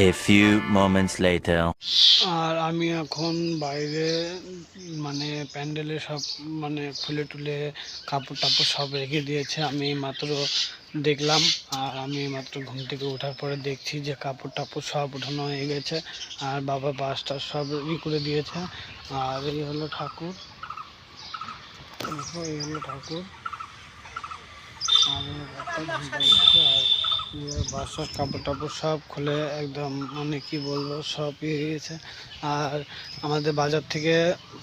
A few moments later. আর আমি এখন বাইরে মানে প্যান্ডেলে সব মানে খুলে টুলে কাপড় টাপড় সব রেখে দিয়েছে। আমি মাত্র দেখলাম, আর আমি মাত্র ঘুম থেকে ওঠার পরে দেখছি যে কাপড় টাপড় সব উঠানো হয়ে গেছে, আর বাবা বাসটা সব করে দিয়েছে। আর এই হলো ঠাকুর, এই হলো ঠাকুর। আর বাসার কাপড় টাপড় সব খুলে একদম মানে কি বলবো সব ইয়ে গেছে। আর আমাদের বাজার থেকে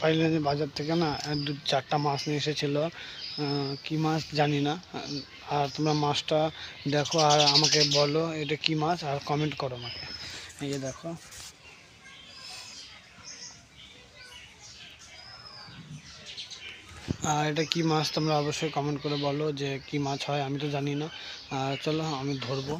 পাইলে বাজার থেকে না 2-4টা মাছ নিয়ে এসেছিলো, কি মাছ জানি না। আর তোমরা মাছটা দেখো আর আমাকে বলো এটা কি মাছ, আর কমেন্ট করো আমাকে। এই যে দেখো, আর এটা কি মাছ তোমরা অবশ্যই কমেন্ট করে বলো যে কি মাছ হয়, আমি তো জানি না। চলো আমি ধরবো।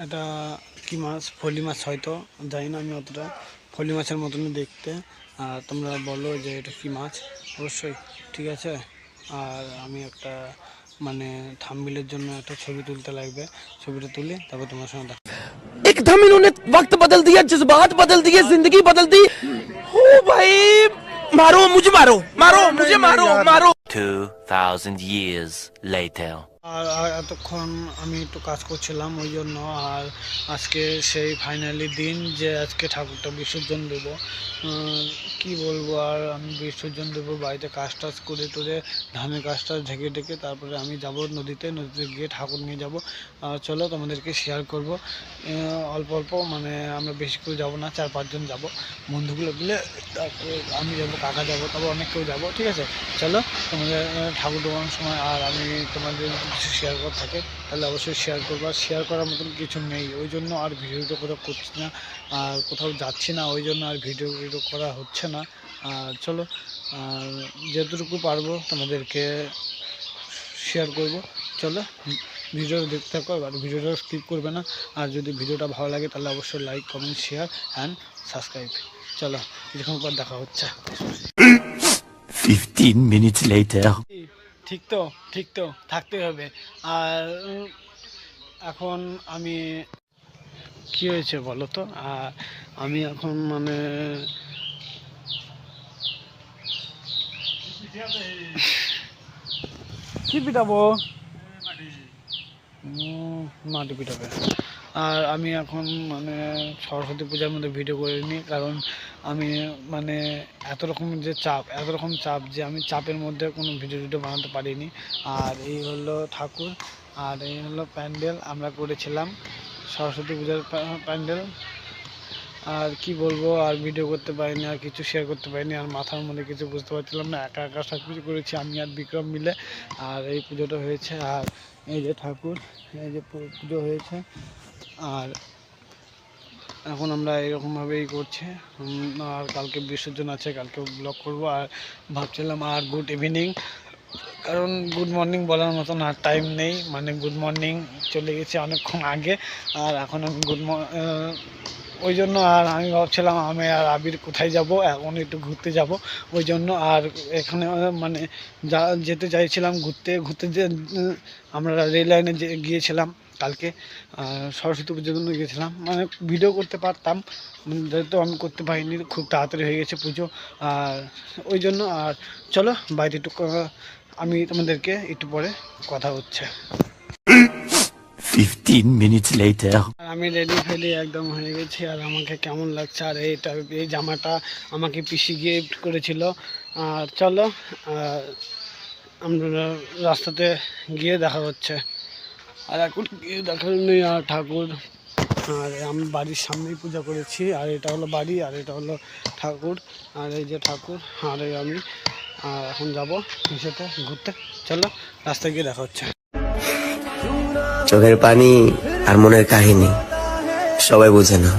এটা কি মাছ, ফলি মাছ হয়তো, জানি না আমি অতটা। ফলি মাছের মতনই দেখতে। আর তোমরা বলো যে এটা কি মাছ অবশ্যই, ঠিক আছে। আর আমি একটা মানে থাম্বনেইলের জন্য একটা ছবি তুলতে লাগবে, ছবিটা তুলি তারপর তোমার সঙ্গে দেখা। एकदम इन्होंने वक्त बदल दिया, जज्बात बदल दिए, जिंदगी बदल दी। ओ भाई, मारो मुझे, मारो मारो मुझे, मारो मारो। 2000 years later. আর এতক্ষণ আমি একটু কাজ করছিলাম ওই জন্য। আর আজকে সেই ফাইনালি দিন যে আজকে ঠাকুরটা বিসর্জন দেবো। কি বলবো, আর আমি বিসর্জন দেবো বাড়িতে কাজ টাজ করে টোরে ধানের কাজ টাজ ঢেকে ঢেকে তারপরে আমি যাব নদীতে গিয়ে ঠাকুর নিয়ে যাব। চলো তোমাদেরকে শেয়ার করব। অল্প অল্প মানে আমরা বেশি করে যাবো না, 4-5 জন যাবো বন্ধুগুলো মিলে। তারপরে আমি যাবো, কাকা যাবো, তারপর অনেক কেউ যাবো, ঠিক আছে। চলো তোমাদের ঠাকুর দেওয়ার সময় আর আমি তোমাদের কিছু শেয়ার করা থাকে তাহলে অবশ্যই শেয়ার করবো। আর শেয়ার করার মতন কিছু নেই, ওই জন্য আর ভিডিওটা কোথাও করছি না, আর কোথাও যাচ্ছি না, ওই জন্য আর ভিডিও করা হচ্ছে না। আর চলো, আর যতটুকু পারবো তোমাদেরকে শেয়ার করব। চলো ভিডিওটা দেখতে থাকো, আর ভিডিওটা স্কিপ করবে না। আর যদি ভিডিওটা ভালো লাগে তাহলে অবশ্যই like, comment, share and subscribe. চলো কিছুক্ষণ পর দেখা হচ্ছে। 15 minutes later. ঠিক তো, ঠিক তো থাকতে হবে। আর এখন আমি কি হয়েছে বলো তো, আমি এখন মানে কি পিটাবো, মাটি পিটাবে। আর আমি এখন মানে সরস্বতী পূজার মধ্যে ভিডিও করিনি, কারণ আমি মানে এত রকম চাপ যে আমি চাপের মধ্যে কোনো ভিডিও বানাতে পারিনি। আর এই হলো ঠাকুর, আর এই হলো প্যান্ডেল আমরা করেছিলাম, সরস্বতী পূজার প্যান্ডেল। আর কি বলবো, আর ভিডিও করতে পারিনি, আর কিছু শেয়ার করতে পারিনি, আর মাথার মধ্যে কিছু বুঝতে পারছিলাম না, একা একা সব কিছু করেছি আমি আর বিক্রম মিলে। আর এই পুজোটা হয়েছে, আর এই যে ঠাকুর, এই যে পুজো হয়েছে। আর এখন আমরা এরকমভাবেই করছি। আর কালকে বিসর্জন আছে, কালকে ব্লগ করব। আর ভাবছিলাম আর গুড ইভিনিং, কারণ গুড মর্নিং বলার মতন আর টাইম নেই, মানে গুড মর্নিং চলে গেছে অনেকক্ষণ আগে। আর এখন আমি ওই জন্য আর আমি ভাবছিলাম আমি আর আবির কোথায় যাব, এখন একটু ঘুরতে যাব ওই জন্য। আর এখানে মানে যেতে চাইছিলাম ঘুরতে ঘুরতে, যে আমরা রেল লাইনে গিয়েছিলাম কালকে, সরস্বতী পুজোর জন্য গিয়েছিলাম, মানে ভিডিও করতে পারতাম, যেহেতু আমি করতে পারিনি, খুব তাড়াতাড়ি হয়ে গেছে পুজো। আর ওই জন্য আর চলো বাইরে একটু আমি তোমাদেরকে একটু পরে কথা হচ্ছে। 15 minutes later. আমি রেডি ফেডি একদম হয়ে গেছি। আর আমাকে কেমন লাগছে, আর এই জামাটা আমাকে পিসি গিফট করেছিল। আর চলো আমরা রাস্তাতে গিয়ে দেখা হচ্ছে। আর এখন গিয়ে দেখা নেই, আর ঠাকুর, আর আমি বাড়ির সামনেই পূজা করেছি। আর এটা হলো বাড়ি, আর এটা হলো ঠাকুর, আর এই যে ঠাকুর, আর এই আমি। আর এখন যাবো সাথে ঘুরতে। চলো রাস্তায় গিয়ে দেখা হচ্ছে। চোখের পানি আর মনের কাহিনী সবাই বোঝে না।